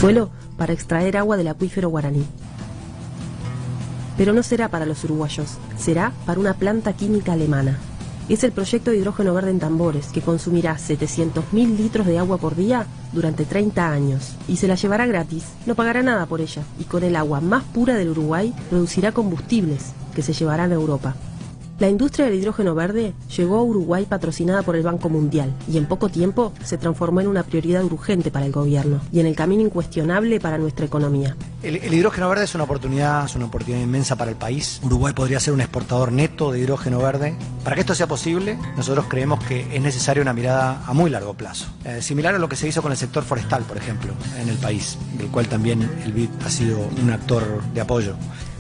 subsuelo para extraer agua del acuífero guaraní. Pero no será para los uruguayos, será para una planta química alemana. Es el proyecto de hidrógeno verde en Tambores, que consumirá 700.000 litros de agua por día durante 30 años. Y se la llevará gratis, no pagará nada por ella. Y con el agua más pura del Uruguay producirá combustibles que se llevarán a Europa. La industria del hidrógeno verde llegó a Uruguay patrocinada por el Banco Mundial y en poco tiempo se transformó en una prioridad urgente para el gobierno y en el camino incuestionable para nuestra economía. El hidrógeno verde es una oportunidad inmensa para el país. Uruguay podría ser un exportador neto de hidrógeno verde. Para que esto sea posible, nosotros creemos que es necesaria una mirada a muy largo plazo. Similar a lo que se hizo con el sector forestal, por ejemplo, en el país, del cual también el BID ha sido un actor de apoyo.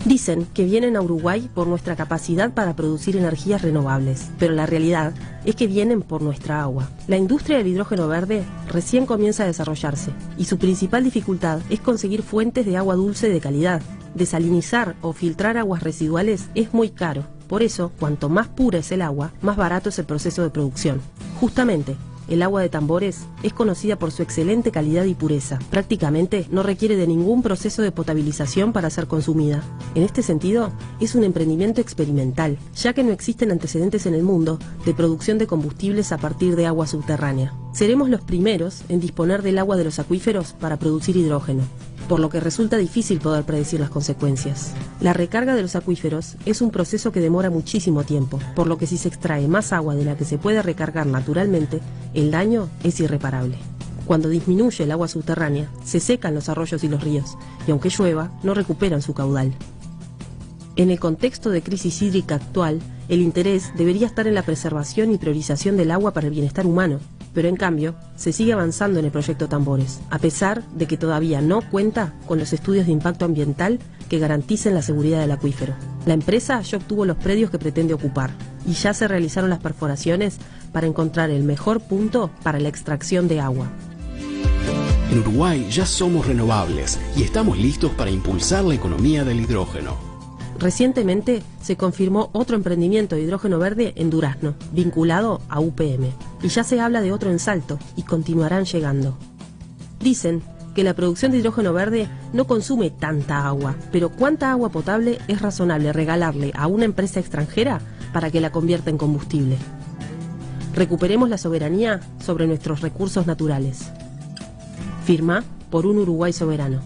Dicen que vienen a Uruguay por nuestra capacidad para producir energías renovables, pero la realidad es que vienen por nuestra agua. La industria del hidrógeno verde recién comienza a desarrollarse y su principal dificultad es conseguir fuentes de agua dulce de calidad. Desalinizar o filtrar aguas residuales es muy caro. Por eso, cuanto más pura es el agua, más barato es el proceso de producción. Justamente, el agua de Tambores es conocida por su excelente calidad y pureza. Prácticamente no requiere de ningún proceso de potabilización para ser consumida. En este sentido, es un emprendimiento experimental, ya que no existen antecedentes en el mundo de producción de combustibles a partir de agua subterránea. Seremos los primeros en disponer del agua de los acuíferos para producir hidrógeno, por lo que resulta difícil poder predecir las consecuencias. La recarga de los acuíferos es un proceso que demora muchísimo tiempo, por lo que si se extrae más agua de la que se puede recargar naturalmente, el daño es irreparable. Cuando disminuye el agua subterránea, se secan los arroyos y los ríos, y aunque llueva, no recuperan su caudal. En el contexto de crisis hídrica actual, el interés debería estar en la preservación y priorización del agua para el bienestar humano, pero en cambio, se sigue avanzando en el proyecto Tambores, a pesar de que todavía no cuenta con los estudios de impacto ambiental que garanticen la seguridad del acuífero. La empresa ya obtuvo los predios que pretende ocupar y ya se realizaron las perforaciones para encontrar el mejor punto para la extracción de agua. En Uruguay ya somos renovables y estamos listos para impulsar la economía del hidrógeno. Recientemente se confirmó otro emprendimiento de hidrógeno verde en Durazno, vinculado a UPM. Y ya se habla de otro en Salto, y continuarán llegando. Dicen que la producción de hidrógeno verde no consume tanta agua, pero ¿cuánta agua potable es razonable regalarle a una empresa extranjera para que la convierta en combustible? Recuperemos la soberanía sobre nuestros recursos naturales. Firma por un Uruguay soberano.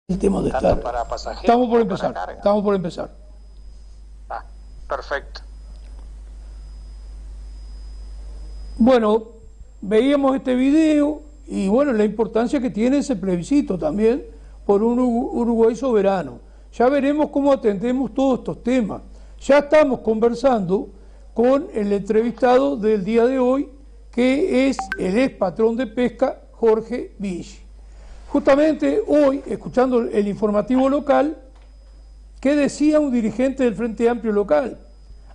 El tema de estar. Estamos por empezar. Ah, perfecto. Bueno, veíamos este video y bueno, la importancia que tiene ese plebiscito también por un Uruguay soberano. Ya veremos cómo atendemos todos estos temas. Ya estamos conversando con el entrevistado del día de hoy, que es el ex patrón de pesca, Jorge Villi. Justamente hoy, escuchando el informativo local, ¿qué decía un dirigente del Frente Amplio local?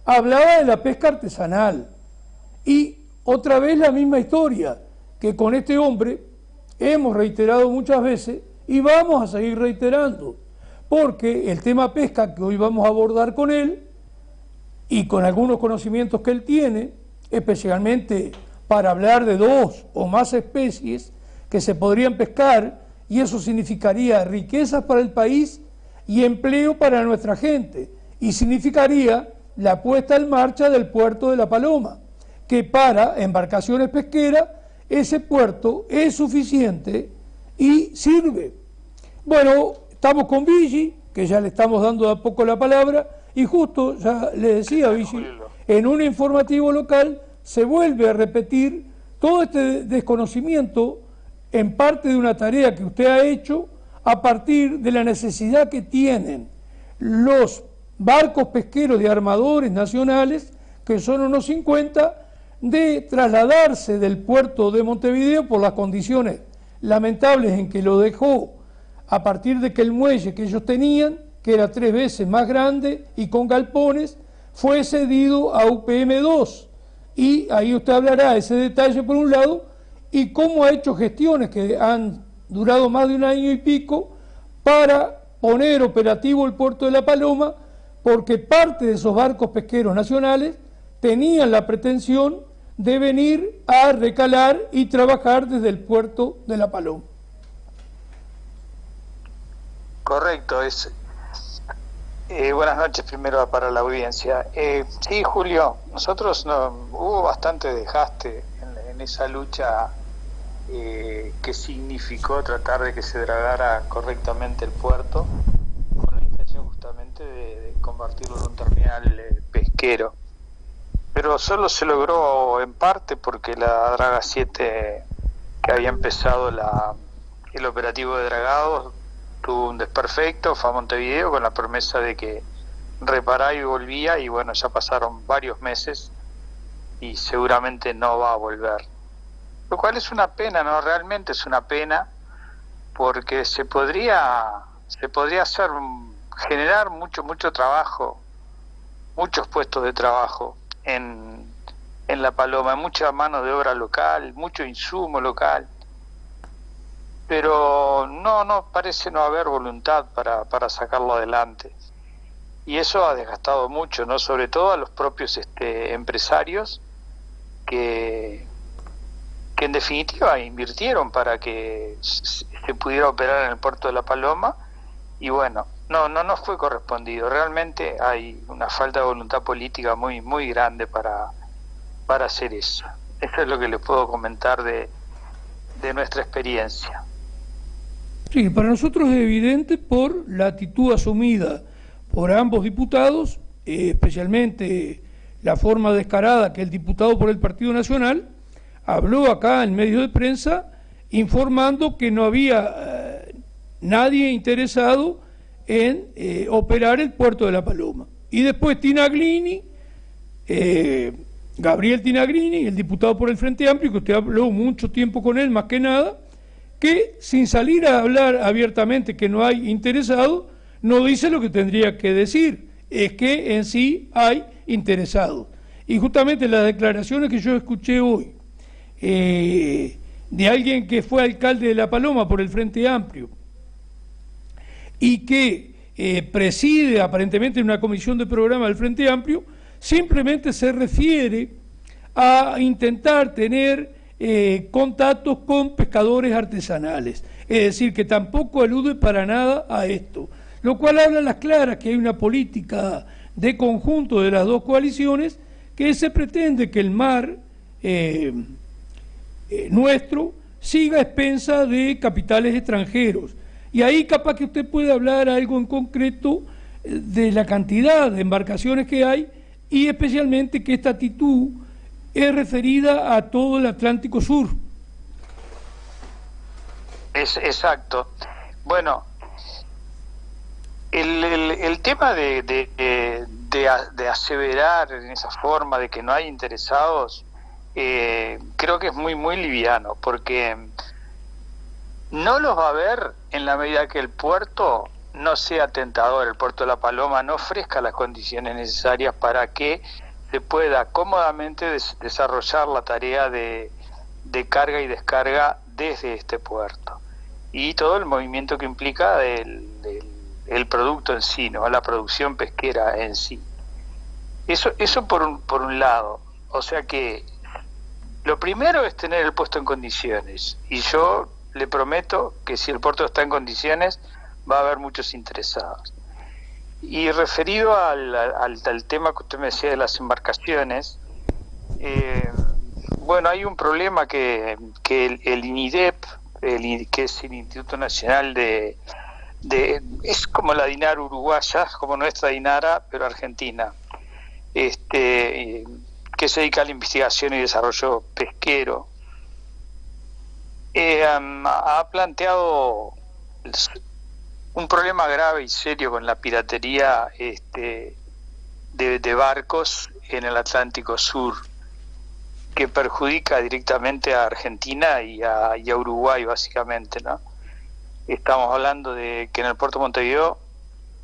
Hablaba de la pesca artesanal. Y otra vez la misma historia, que con este hombre hemos reiterado muchas veces y vamos a seguir reiterando, porque el tema pesca que hoy vamos a abordar con él, y con algunos conocimientos que él tiene, especialmente para hablar de 2 o más especies que se podrían pescar, y eso significaría riquezas para el país y empleo para nuestra gente, y significaría la puesta en marcha del puerto de La Paloma, que para embarcaciones pesqueras ese puerto es suficiente y sirve. Bueno, estamos con Villi, que ya le estamos dando de a poco la palabra, y justo ya le decía a Villi, en un informativo local se vuelve a repetir todo este desconocimiento en parte de una tarea que usted ha hecho a partir de la necesidad que tienen los barcos pesqueros de armadores nacionales, que son unos 50, de trasladarse del puerto de Montevideo por las condiciones lamentables en que lo dejó, a partir de que el muelle que ellos tenían, que era 3 veces más grande y con galpones, fue cedido a UPM2. Y ahí usted hablará ese detalle por un lado, y cómo ha hecho gestiones que han durado más de 1 año y pico para poner operativo el puerto de La Paloma, porque parte de esos barcos pesqueros nacionales tenían la pretensión de venir a recalar y trabajar desde el puerto de La Paloma. Correcto, buenas noches primero para la audiencia. Sí, Julio, nosotros hubo bastante desgaste en esa lucha que significó tratar de que se dragara correctamente el puerto, con la intención justamente de convertirlo en un terminal pesquero. Pero solo se logró en parte porque la Draga 7, que había empezado el operativo de dragados, tuvo un desperfecto, fue a Montevideo con la promesa de que reparaba y volvía, y bueno, ya pasaron varios meses y seguramente no va a volver. Lo cual es una pena, ¿no? Realmente es una pena, porque se podría hacer, generar mucho trabajo, muchos puestos de trabajo en La Paloma, mucha mano de obra local, mucho insumo local. Pero no parece no haber voluntad para sacarlo adelante, y eso ha desgastado mucho, no, sobre todo a los propios empresarios que en definitiva invirtieron para que se pudiera operar en el puerto de La Paloma, y bueno, no fue correspondido. Realmente hay una falta de voluntad política muy grande para hacer eso. Eso es lo que les puedo comentar de nuestra experiencia. Sí, para nosotros es evidente por la actitud asumida por ambos diputados, especialmente la forma descarada que el diputado por el Partido Nacional habló acá en medios de prensa informando que no había nadie interesado en operar el puerto de La Paloma. Y después Tinaglini, Gabriel Tinaglini, el diputado por el Frente Amplio, que usted habló mucho tiempo con él, más que nada, que sin salir a hablar abiertamente que no hay interesados, no dice lo que tendría que decir, es que en sí hay interesados. Y justamente las declaraciones que yo escuché hoy de alguien que fue alcalde de La Paloma por el Frente Amplio y que preside aparentemente una comisión de programa del Frente Amplio, simplemente se refiere a intentar tener contactos con pescadores artesanales, es decir, que tampoco alude para nada a esto, lo cual habla a las claras que hay una política de conjunto de las dos coaliciones, que se pretende que el mar nuestro siga a expensa de capitales extranjeros, y ahí capaz que usted puede hablar algo en concreto de la cantidad de embarcaciones que hay, y especialmente que esta actitud es referida a todo el Atlántico Sur. Es exacto. Bueno, el tema de aseverar en esa forma de que no hay interesados, creo que es muy liviano, porque no los va a haber en la medida que el puerto no sea tentador, el puerto de La Paloma no ofrezca las condiciones necesarias para que se pueda cómodamente desarrollar la tarea de carga y descarga desde este puerto, y todo el movimiento que implica el producto en sí, ¿no? La producción pesquera en sí. Eso por un lado. O sea que lo primero es tener el puesto en condiciones, y yo le prometo que si el puerto está en condiciones va a haber muchos interesados. Y referido al tema que usted me decía de las embarcaciones, bueno, hay un problema que el INIDEP, que es el Instituto Nacional es como la DINAR uruguaya, como nuestra DINARA, pero argentina, que se dedica a la investigación y desarrollo pesquero, ha planteado un problema grave y serio con la piratería de barcos en el Atlántico Sur, que perjudica directamente a Argentina y a Uruguay, básicamente, ¿no? Estamos hablando de que en el puerto de Montevideo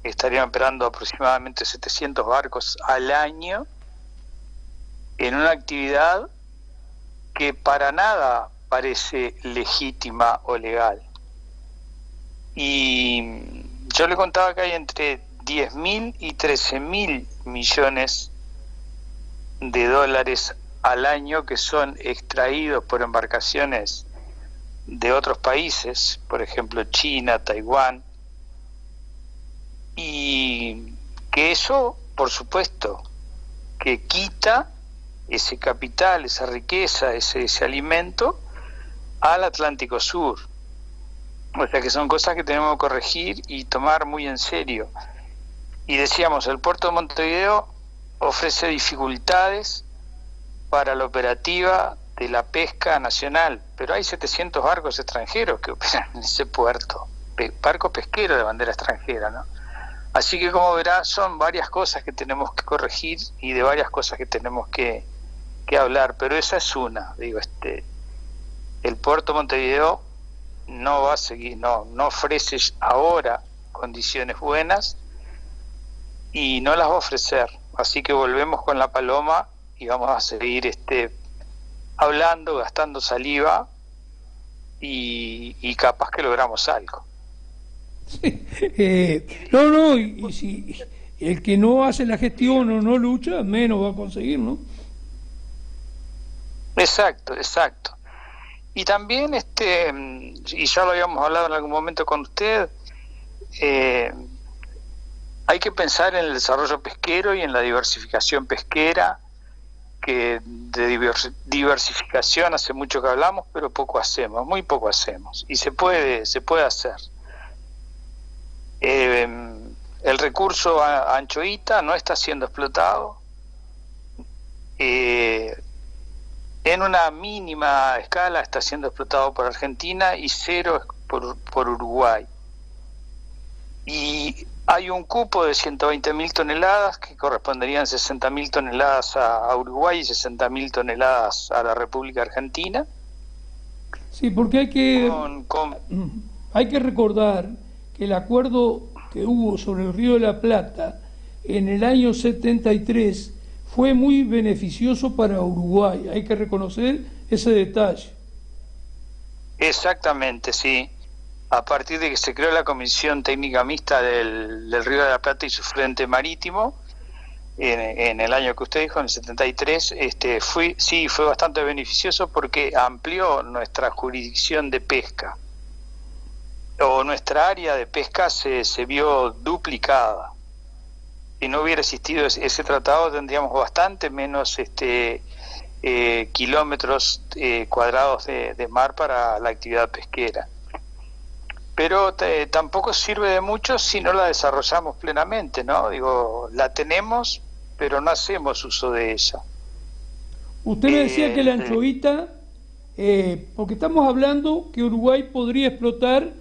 estarían operando aproximadamente 700 barcos al año en una actividad que para nada parece legítima o legal. Y yo le contaba que hay entre 10.000 y 13.000 millones de dólares al año que son extraídos por embarcaciones de otros países, por ejemplo China, Taiwán, y que eso, por supuesto, que quita ese capital, esa riqueza, ese alimento al Atlántico Sur. O sea que son cosas que tenemos que corregir y tomar muy en serio. Y decíamos, el puerto de Montevideo ofrece dificultades para la operativa de la pesca nacional, pero hay 700 barcos extranjeros que operan en ese puerto, barco pesquero de bandera extranjera, ¿no? Así que, como verá, son varias cosas que tenemos que corregir y de varias cosas que tenemos que hablar, pero esa es una. Digo, el puerto de Montevideo no va a seguir, no ofrece ahora condiciones buenas y no las va a ofrecer. Así que volvemos con la paloma y vamos a seguir hablando, gastando saliva y capaz que logramos algo. Sí, y si el que no hace la gestión o no lucha, menos va a conseguir, ¿no? Exacto. Y también, y ya lo habíamos hablado en algún momento con usted, hay que pensar en el desarrollo pesquero y en la diversificación pesquera, que de diversificación hace mucho que hablamos, pero poco hacemos, muy poco hacemos, y se puede hacer. El recurso anchoita no está siendo explotado, en una mínima escala está siendo explotado por Argentina y cero por Uruguay. Y hay un cupo de 120.000 toneladas que corresponderían 60.000 toneladas a Uruguay y 60.000 toneladas a la República Argentina. Sí, porque hay que recordar que el acuerdo que hubo sobre el Río de la Plata en el año 73 fue muy beneficioso para Uruguay. Hay que reconocer ese detalle. Exactamente, sí. A partir de que se creó la Comisión Técnica Mixta del Río de la Plata y su frente marítimo, en el año que usted dijo, en el 73, fue bastante beneficioso porque amplió nuestra jurisdicción de pesca, o nuestra área de pesca se vio duplicada. Si no hubiera existido ese tratado, tendríamos bastante menos kilómetros cuadrados de mar para la actividad pesquera. Pero tampoco sirve de mucho si no la desarrollamos plenamente, ¿no? Digo, la tenemos, pero no hacemos uso de ella. Usted me decía que la anchovita, porque estamos hablando que Uruguay podría explotar,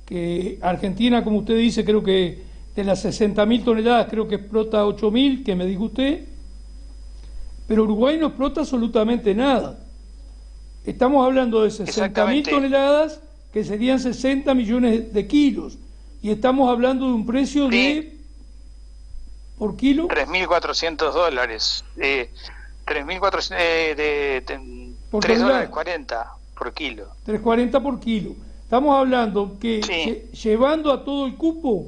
que Argentina, como usted dice, creo que de las 60.000 toneladas, creo que explota 8.000, que me dijo usted, pero Uruguay no explota absolutamente nada. Estamos hablando de 60.000 toneladas, que serían 60 millones de kilos, y estamos hablando de un precio de, por kilo, $3.400, 3.40 por kilo. 3.40 por kilo. Estamos hablando que llevando a todo el cupo,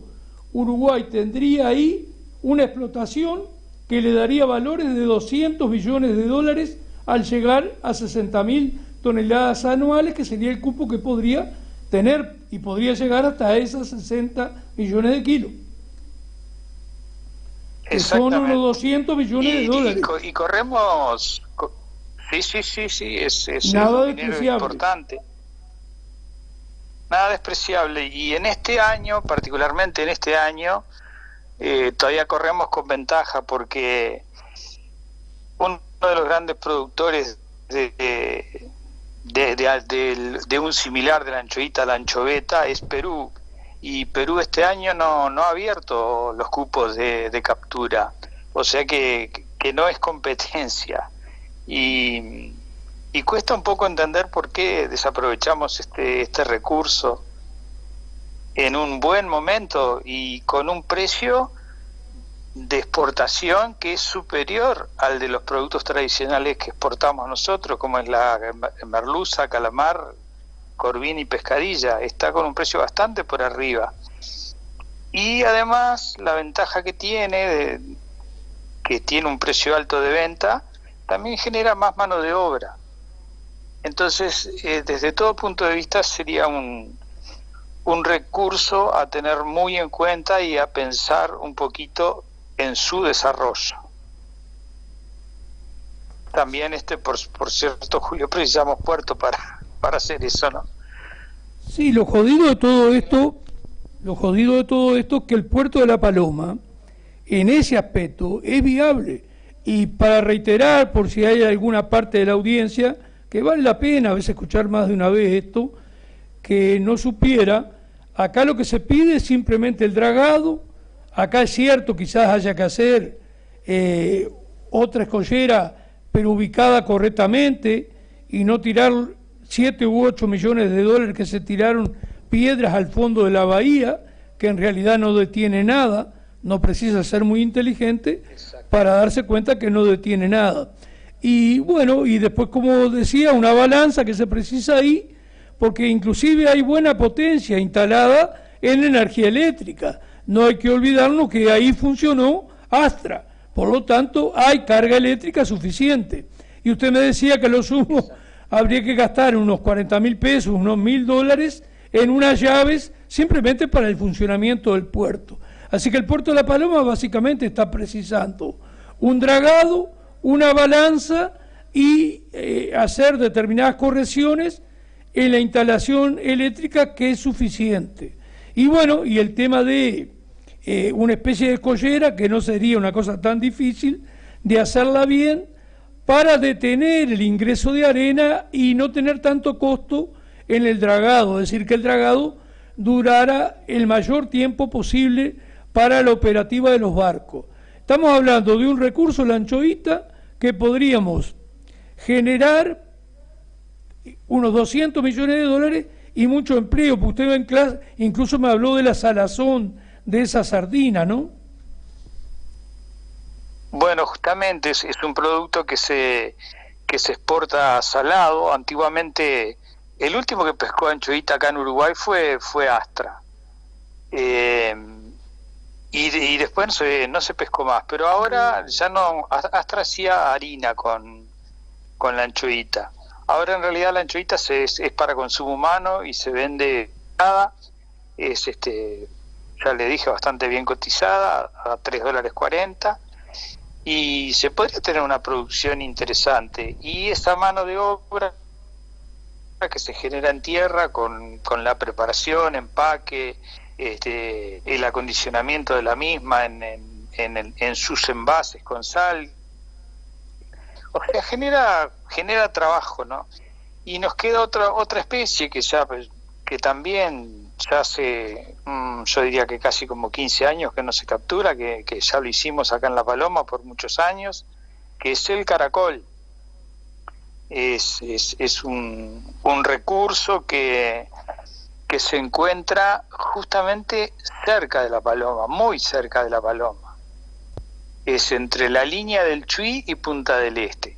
Uruguay tendría ahí una explotación que le daría valores de $200 millones al llegar a 60.000 toneladas anuales, que sería el cupo que podría tener, y podría llegar hasta esos 60 millones de kilos. Que son unos $200 millones. Y corremos... Sí, es nada un dinero importante. Nada despreciable. Y en este año, particularmente en este año, todavía corremos con ventaja, porque uno de los grandes productores de un similar de la anchovita, la anchoveta, es Perú, y Perú este año no ha abierto los cupos de captura, o sea que no es competencia, y cuesta un poco entender por qué desaprovechamos este recurso en un buen momento y con un precio de exportación que es superior al de los productos tradicionales que exportamos nosotros, como es la merluza, calamar, corvina y pescadilla. Está con un precio bastante por arriba. Y además la ventaja que tiene un precio alto de venta, también genera más mano de obra. Entonces, desde todo punto de vista sería un recurso a tener muy en cuenta y a pensar un poquito en su desarrollo. También, por cierto, Julio, precisamos puerto para hacer eso, ¿no? Sí, lo jodido de todo esto es que el puerto de La Paloma, en ese aspecto, es viable. Y para reiterar, por si hay alguna parte de la audiencia, que vale la pena a veces escuchar más de una vez esto, que no supiera, acá lo que se pide es simplemente el dragado. Acá es cierto, quizás haya que hacer otra escollera, pero ubicada correctamente, y no tirar 7 u 8 millones de dólares que se tiraron piedras al fondo de la bahía, que en realidad no detiene nada. No precisa ser muy inteligente para darse cuenta que no detiene nada. Y bueno, y después, como decía, una balanza que se precisa ahí, porque inclusive hay buena potencia instalada en energía eléctrica. No hay que olvidarnos que ahí funcionó Astra, por lo tanto hay carga eléctrica suficiente. Y usted me decía que lo sumo habría que gastar unos 40.000 pesos, unos $1.000 en unas llaves simplemente para el funcionamiento del puerto. Así que el puerto de La Paloma básicamente está precisando un dragado, una balanza y hacer determinadas correcciones en la instalación eléctrica, que es suficiente. Y bueno, y el tema de una especie de escollera, que no sería una cosa tan difícil de hacerla bien, para detener el ingreso de arena y no tener tanto costo en el dragado, es decir, que el dragado durara el mayor tiempo posible para la operativa de los barcos. Estamos hablando de un recurso, la anchoita, que podríamos generar unos 200 millones de dólares y mucho empleo, porque usted en clase incluso me habló de la salazón de esa sardina, ¿no? Bueno, justamente es un producto que se exporta salado. Antiguamente, el último que pescó anchoita acá en Uruguay fue Astra. Y después no se pescó más, pero ahora ya no. Astra hacía harina con la anchoita. Ahora en realidad la anchoita es para consumo humano y se vende nada. Es ya le dije, bastante bien cotizada, a $3.40, y se podría tener una producción interesante. Y esa mano de obra que se genera en tierra con la preparación, empaque, el acondicionamiento de la misma en sus envases con sal, o sea, genera trabajo, ¿no? Y nos queda otra especie que también ya hace, yo diría que casi como 15 años que no se captura, que ya lo hicimos acá en La Paloma por muchos años, que es el caracol. Es un recurso que se encuentra justamente cerca de La Paloma, muy cerca de La Paloma. Es entre la línea del Chuy y Punta del Este.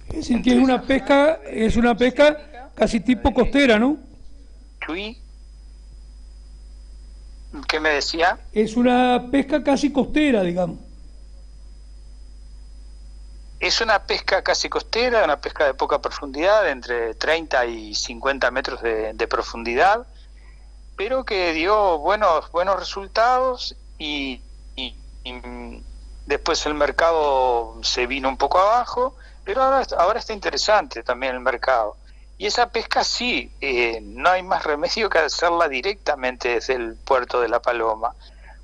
Es decir, que es una pesca casi tipo costera, ¿no? Chuy, ¿qué me decía? Es una pesca casi costera, digamos. Es una pesca casi costera, una pesca de poca profundidad, entre 30 y 50 metros de profundidad, pero que dio buenos resultados y después el mercado se vino un poco abajo, pero ahora está interesante también el mercado. Y esa pesca sí, no hay más remedio que hacerla directamente desde el puerto de La Paloma,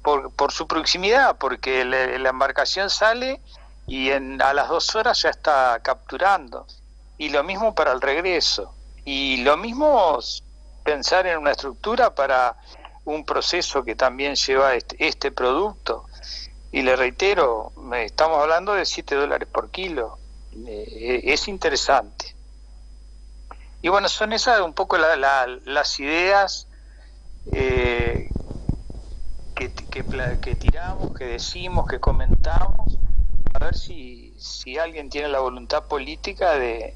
por su proximidad, porque la embarcación sale y a las 2 horas ya está capturando. Y lo mismo para el regreso. Y lo mismo pensar en una estructura para un proceso que también lleva este producto. Y le reitero, estamos hablando de $7 por kilo. Es interesante. Y bueno, son esas un poco las ideas que tiramos, que decimos, que comentamos, a ver si alguien tiene la voluntad política de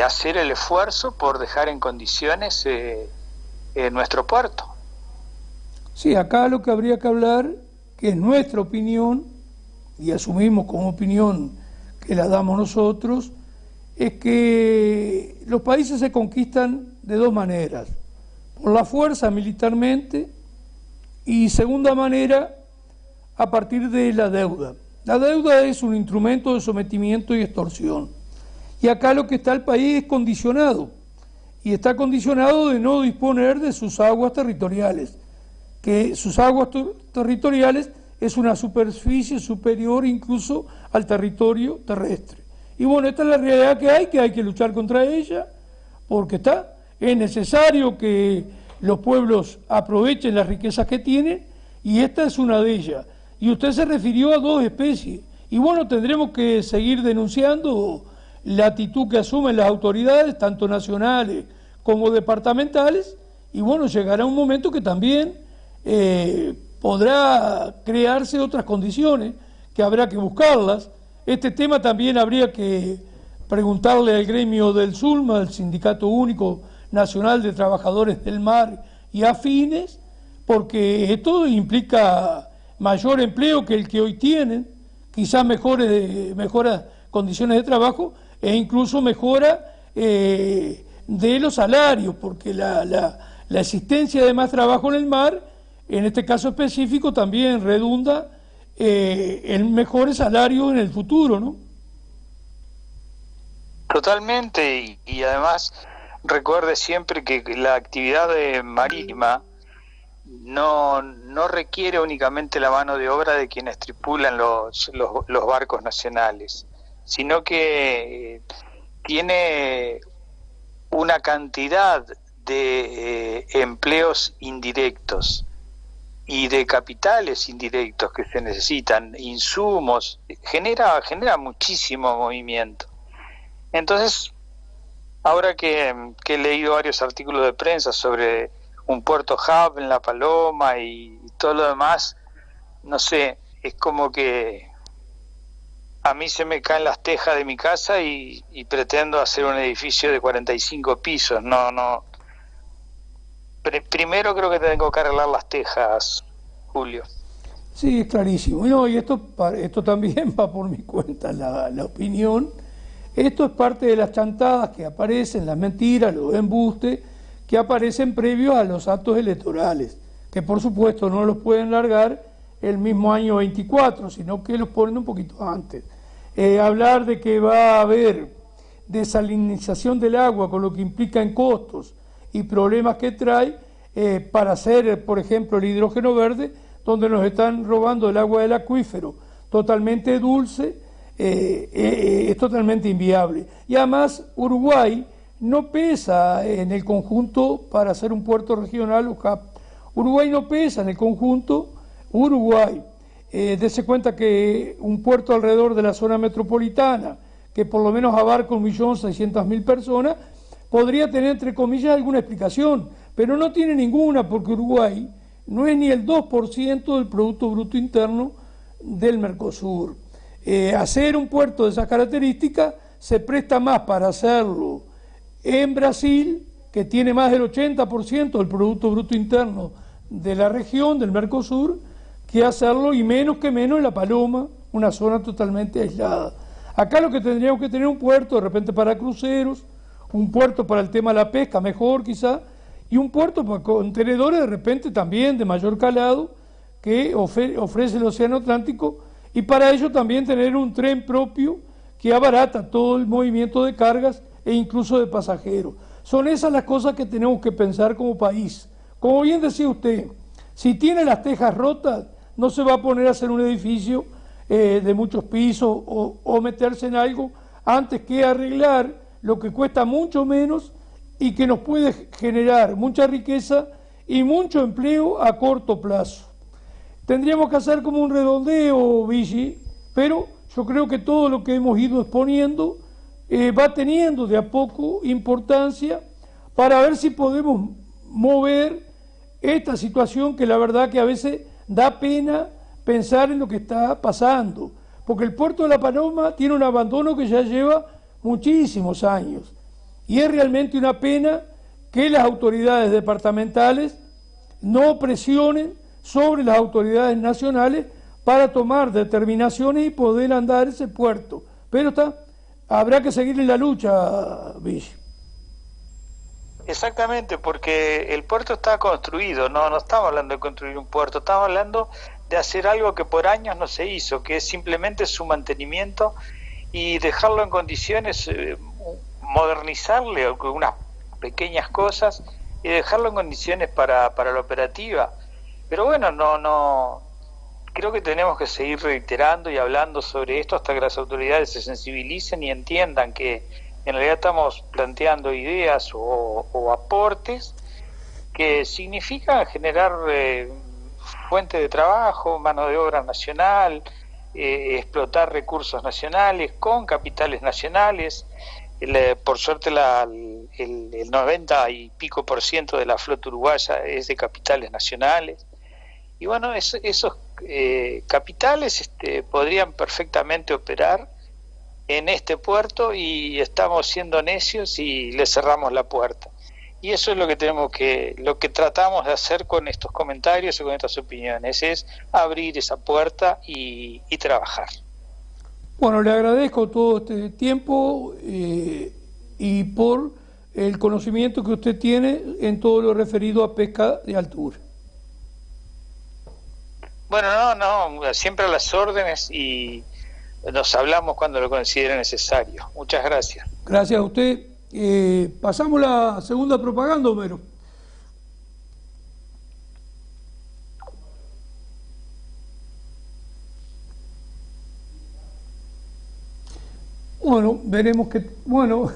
hacer el esfuerzo por dejar en condiciones nuestro puerto. Sí, acá lo que habría que hablar, que es nuestra opinión, y asumimos como opinión que la damos nosotros, es que los países se conquistan de dos maneras: por la fuerza, militarmente, y segunda manera, a partir de la deuda. La deuda es un instrumento de sometimiento y extorsión. Y acá lo que está el país es condicionado, y está condicionado de no disponer de sus aguas territoriales, que sus aguas territoriales es una superficie superior incluso al territorio terrestre. Y bueno, esta es la realidad que hay que luchar contra ella, porque es necesario que los pueblos aprovechen las riquezas que tienen, y esta es una de ellas. Y usted se refirió a dos especies, y bueno, tendremos que seguir denunciando la actitud que asumen las autoridades, tanto nacionales como departamentales, y bueno, llegará un momento que también podrá crearse otras condiciones, que habrá que buscarlas. Este tema también habría que preguntarle al gremio del SULMA, el Sindicato Único Nacional de Trabajadores del Mar y afines, porque esto implica mayor empleo que el que hoy tienen, quizás mejores condiciones de trabajo e incluso mejora de los salarios, porque la existencia de más trabajo en el mar, en este caso específico, también redunda en mejores salarios en el futuro, ¿no? Totalmente, y además recuerde siempre que la actividad marítima no requiere únicamente la mano de obra de quienes tripulan los barcos nacionales, sino que tiene una cantidad de empleos indirectos y de capitales indirectos que se necesitan, insumos, genera muchísimo movimiento. Entonces, ahora que he leído varios artículos de prensa sobre un puerto hub en La Paloma y todo lo demás, no sé, es como que a mí se me caen las tejas de mi casa y pretendo hacer un edificio de 45 pisos. Primero creo que tengo que arreglar las tejas, Julio. Sí, es clarísimo. No, y esto también va por mi cuenta, la opinión. Esto es parte de las chantadas que aparecen, las mentiras, los embustes, que aparecen previos a los actos electorales, que por supuesto no los pueden largar el mismo año 24, sino que los ponen un poquito antes. Hablar de que va a haber desalinización del agua, con lo que implica en costos y problemas que trae para hacer, por ejemplo, el hidrógeno verde, donde nos están robando el agua del acuífero, totalmente dulce, es totalmente inviable. Y además Uruguay no pesa en el conjunto para hacer un puerto regional o hub. Uruguay no pesa en el conjunto. Uruguay, dése cuenta que un puerto alrededor de la zona metropolitana, que por lo menos abarca 1.600.000 personas, podría tener, entre comillas, alguna explicación, pero no tiene ninguna, porque Uruguay no es ni el 2% del Producto Bruto Interno del Mercosur. Hacer un puerto de esas características se presta más para hacerlo en Brasil, que tiene más del 80% del Producto Bruto Interno de la región, del Mercosur, que hacerlo, y menos en La Paloma, una zona totalmente aislada. Acá lo que tendríamos que tener un puerto de repente para cruceros, un puerto para el tema de la pesca, mejor quizá, y un puerto para contenedores de repente también de mayor calado que ofrece el Océano Atlántico, y para ello también tener un tren propio que abarata todo el movimiento de cargas e incluso de pasajeros. Son esas las cosas que tenemos que pensar como país. Como bien decía usted, si tiene las tejas rotas, no se va a poner a hacer un edificio de muchos pisos o meterse en algo antes que arreglar lo que cuesta mucho menos y que nos puede generar mucha riqueza y mucho empleo a corto plazo. Tendríamos que hacer como un redondeo, Vichy, pero yo creo que todo lo que hemos ido exponiendo va teniendo de a poco importancia para ver si podemos mover esta situación, que la verdad que a veces da pena pensar en lo que está pasando, porque el puerto de La Paloma tiene un abandono que ya lleva muchísimos años, y es realmente una pena que las autoridades departamentales no presionen sobre las autoridades nacionales para tomar determinaciones y poder andar ese puerto. Pero habrá que seguir en la lucha, Villa. Exactamente, porque el puerto está construido, no estamos hablando de construir un puerto, estamos hablando de hacer algo que por años no se hizo, que es simplemente su mantenimiento y dejarlo en condiciones, modernizarle unas pequeñas cosas y dejarlo en condiciones para la operativa. Pero bueno, no creo que tenemos que seguir reiterando y hablando sobre esto hasta que las autoridades se sensibilicen y entiendan que en realidad estamos planteando ideas o aportes que significan generar fuente de trabajo, mano de obra nacional, explotar recursos nacionales con capitales nacionales. Por suerte el 90 y pico % de la flota uruguaya es de capitales nacionales. Y bueno, esos capitales podrían perfectamente operar en este puerto y estamos siendo necios y le cerramos la puerta. Y eso es lo que tratamos de hacer con estos comentarios y con estas opiniones, es abrir esa puerta y trabajar. Bueno, le agradezco todo este tiempo y por el conocimiento que usted tiene en todo lo referido a pesca de altura. Bueno, siempre a las órdenes y nos hablamos cuando lo considere necesario. Muchas gracias. Gracias a usted. Pasamos la segunda propaganda, Homero. Bueno, veremos que... Bueno,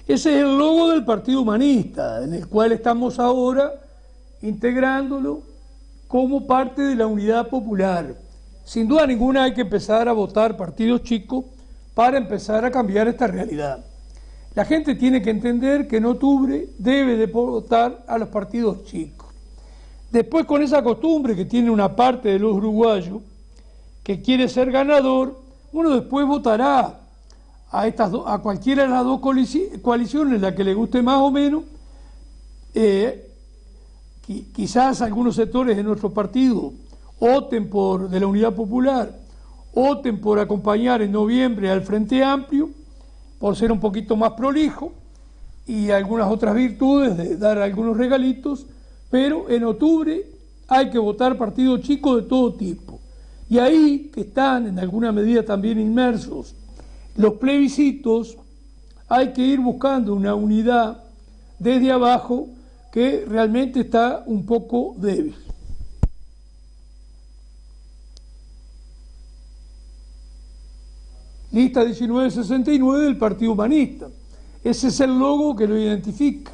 ese es el logo del Partido Humanista, en el cual estamos ahora integrándolo como parte de la Unidad Popular. Sin duda ninguna hay que empezar a votar partidos chicos para empezar a cambiar esta realidad. La gente tiene que entender que en octubre debe de votar a los partidos chicos. Después, con esa costumbre que tiene una parte de los uruguayos que quiere ser ganador, uno después votará a cualquiera de las dos coaliciones, la que le guste más o menos. Quizás algunos sectores de nuestro partido opten de la Unidad Popular, opten por acompañar en noviembre al Frente Amplio, por ser un poquito más prolijo, y algunas otras virtudes de dar algunos regalitos, pero en octubre hay que votar partidos chicos de todo tipo. Y ahí que están en alguna medida también inmersos los plebiscitos, hay que ir buscando una unidad desde abajo que realmente está un poco débil. Lista 1969 del Partido Humanista. Ese es el logo que lo identifica.